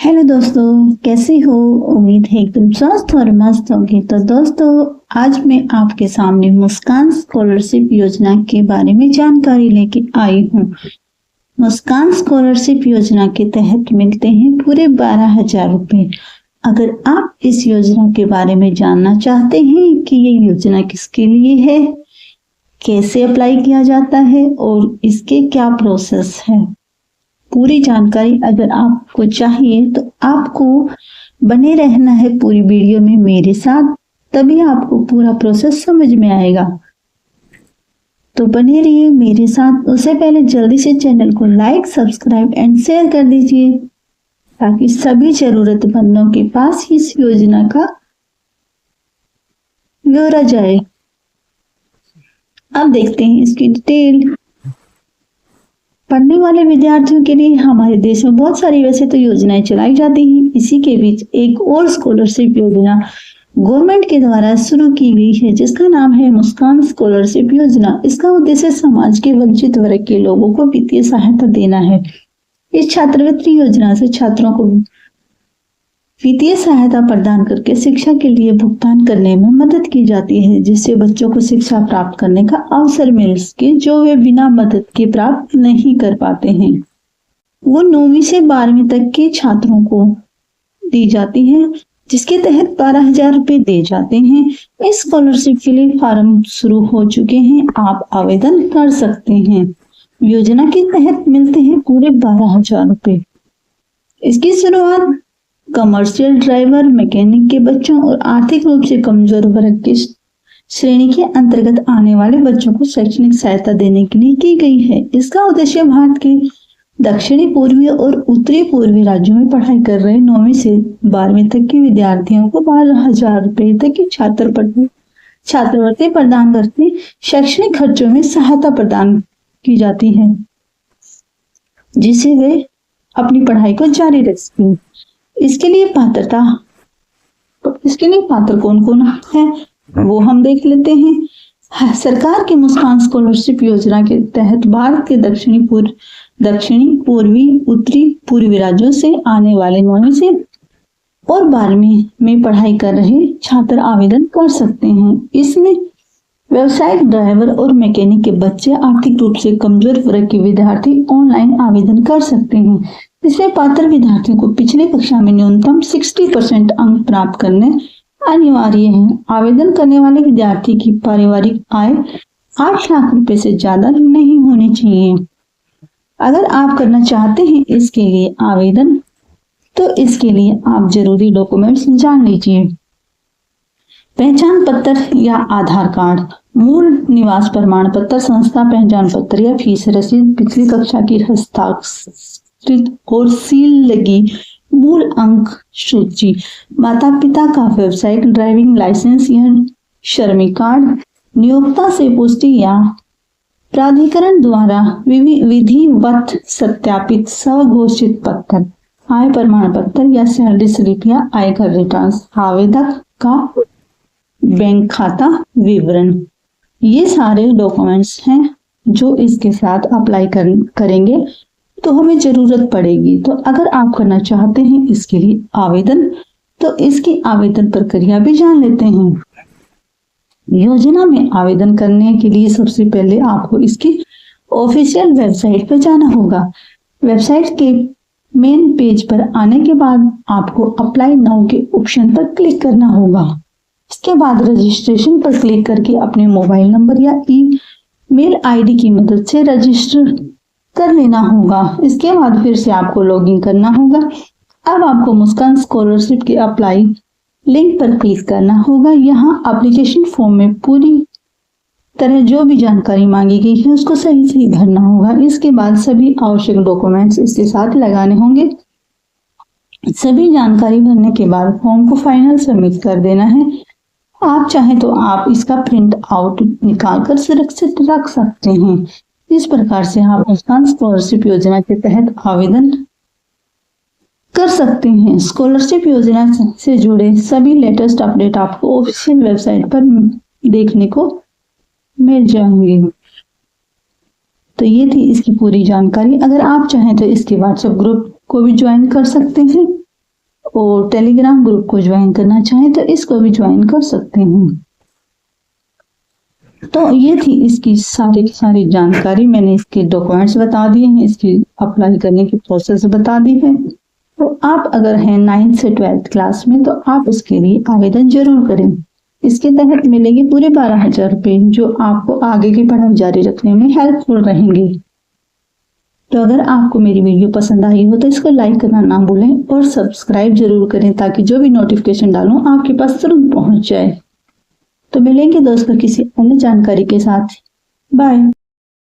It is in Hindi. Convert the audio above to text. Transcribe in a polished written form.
हेलो दोस्तों, कैसे हो? उम्मीद है एकदम स्वस्थ और मस्त होगी। तो दोस्तों, आज मैं आपके सामने मुस्कान स्कॉलरशिप योजना के बारे में जानकारी लेके आई हूँ। मुस्कान स्कॉलरशिप योजना के तहत मिलते हैं पूरे 12,000 रुपए। अगर आप इस योजना के बारे में जानना चाहते हैं कि ये योजना किसके लिए है, कैसे अप्लाई किया जाता है और इसके क्या प्रोसेस है, पूरी जानकारी अगर आपको चाहिए तो आपको बने रहना है पूरी वीडियो में मेरे साथ, तभी आपको पूरा प्रोसेस समझ में आएगा। तो बने रहिए मेरे साथ। उससे पहले जल्दी से चैनल को लाइक, सब्सक्राइब एंड शेयर कर दीजिए ताकि सभी जरूरतमंदों के पास इस योजना का ब्यौरा जाए। अब देखते हैं इसकी डिटेल। पढ़ने वाले विद्यार्थियों के लिए हमारे देश में बहुत सारी वैसे तो योजनाएं चलाई जाती हैं। इसी के बीच एक और स्कॉलरशिप योजना गवर्नमेंट के द्वारा शुरू की गई है जिसका नाम है मुस्कान स्कॉलरशिप योजना। इसका उद्देश्य समाज के वंचित वर्ग के लोगों को वित्तीय सहायता देना है। इस छात्रवृत्ति योजना से छात्रों को वित्तीय सहायता प्रदान करके शिक्षा के लिए भुगतान करने में मदद की जाती है, जिससे बच्चों को शिक्षा प्राप्त करने का अवसर मिल सके जो वे बिना मदद के प्राप्त नहीं कर पाते हैं। वो 9वीं से 12वीं तक के छात्रों को दी जाती है, जिसके तहत 12,000 रुपए दे जाते हैं। इस स्कॉलरशिप के लिए फॉर्म शुरू हो चुके हैं, आप आवेदन कर सकते हैं। योजना के तहत मिलते हैं पूरे 12,000 रुपए। इसकी शुरुआत कमर्शियल ड्राइवर, मैकेनिक के बच्चों और आर्थिक रूप से कमजोर वर्ग की श्रेणी के अंतर्गत आने वाले बच्चों को शैक्षणिक सहायता देने के लिए की गई है। इसका उद्देश्य भारत के दक्षिणी पूर्वी और उत्तरी पूर्वी राज्यों में पढ़ाई कर रहे 9वीं से 12वीं तक के विद्यार्थियों को 12,000 रुपए तक की छात्रवृत्ति प्रदान करके शैक्षणिक खर्चों में सहायता प्रदान की जाती है, जिससे वे अपनी पढ़ाई को जारी रख सकें। इसके लिए पात्र कौन कौन है वो हम देख लेते हैं। सरकार की मुस्कान स्कॉलरशिप योजना के तहत भारत के दक्षिणी पूर्वी उत्तरी पूर्वी राज्यों से आने वाले 9वीं से और 12वीं में पढ़ाई कर रहे छात्र आवेदन कर सकते हैं। इसमें व्यावसायिक ड्राइवर और मैकेनिक के बच्चे, आर्थिक रूप से कमजोर वर्ग के विद्यार्थी ऑनलाइन आवेदन कर सकते हैं। इसमें पात्र विद्यार्थियों को पिछली कक्षा में न्यूनतम 60% अंक प्राप्त करने अनिवार्य है। आवेदन करने वाले विद्यार्थी की पारिवारिक आय 8 लाख रुपए से ज्यादा नहीं होनी चाहिए। अगर आप करना चाहते हैं इसके लिए आवेदन, तो इसके लिए आप जरूरी डॉक्यूमेंट्स जान लीजिए। पहचान पत्र या आधार कार्ड, मूल निवास प्रमाण पत्र, संस्था पहचान पत्र या फीस रसीद, पिछली कक्षा की हस्ताक्षरित और सील लगी मूल अंक सूची, माता पिता का व्यावसायिक ड्राइविंग लाइसेंस या श्रमिक कार्ड, नियोक्ता से पुष्टि या प्राधिकरण द्वारा विधिवत सत्यापित स्वघोषित पत्र, आय प्रमाण पत्र या सैलरी स्लिप या आयकर रिटर्न, आवेदक का बैंक खाता विवरण। ये सारे डॉक्यूमेंट्स हैं जो इसके साथ अप्लाई करेंगे तो हमें जरूरत पड़ेगी। तो अगर आप करना चाहते हैं इसके लिए आवेदन, तो इसकी आवेदन प्रक्रिया भी जान लेते हैं। योजना में आवेदन करने के लिए सबसे पहले आपको इसकी ऑफिशियल वेबसाइट पर जाना होगा। वेबसाइट के मेन पेज पर आने के बाद आपको अप्लाई नाउ के ऑप्शन पर क्लिक करना होगा। इसके बाद रजिस्ट्रेशन पर क्लिक करके अपने मोबाइल नंबर या ईमेल आईडी की मदद से रजिस्टर कर लेना होगा। इसके बाद फिर से आपको लॉगिन करना होगा। अब आपको मुस्कान स्कॉलरशिप के अप्लाई लिंक पर क्लिक करना होगा। यहाँ एप्लीकेशन फॉर्म में पूरी तरह जो भी जानकारी मांगी गई है उसको सही से भरना होगा। इसके बाद सभी आवश्यक डॉक्यूमेंट्स इसके साथ लगाने होंगे। सभी जानकारी भरने के बाद फॉर्म को फाइनल सबमिट कर देना है। आप चाहें तो आप इसका प्रिंट आउट निकालकर सुरक्षित रख सकते हैं। इस प्रकार से आप मुस्कान स्कॉलरशिप योजना के तहत आवेदन कर सकते हैं। स्कॉलरशिप योजना से जुड़े सभी लेटेस्ट अपडेट आपको ऑफिशियल वेबसाइट पर देखने को मिल जाएंगे। तो ये थी इसकी पूरी जानकारी। अगर आप चाहें तो इसके व्हाट्सएप ग्रुप को भी ज्वाइन कर सकते हैं। और टेलीग्राम ग्रुप को ज्वाइन करना चाहें तो इसको भी ज्वाइन कर सकते हैं। तो ये थी इसकी सारी की सारी जानकारी। मैंने इसके डॉक्यूमेंट्स बता दिए हैं, इसकी अप्लाई करने की प्रोसेस बता दी है। तो आप अगर हैं 9th से 12th क्लास में तो आप इसके लिए आवेदन जरूर करें। इसके तहत मिलेंगे पूरे 12,000 रुपये जो आपको आगे की पढ़ाई जारी रखने में हेल्पफुल रहेंगे। तो अगर आपको मेरी वीडियो पसंद आई हो तो इसको लाइक करना ना भूलें और सब्सक्राइब जरूर करें ताकि जो भी नोटिफिकेशन डालूं आपके पास तुरंत पहुंच जाए। तो मिलेंगे दोस्तों किसी अन्य जानकारी के साथ। बाय।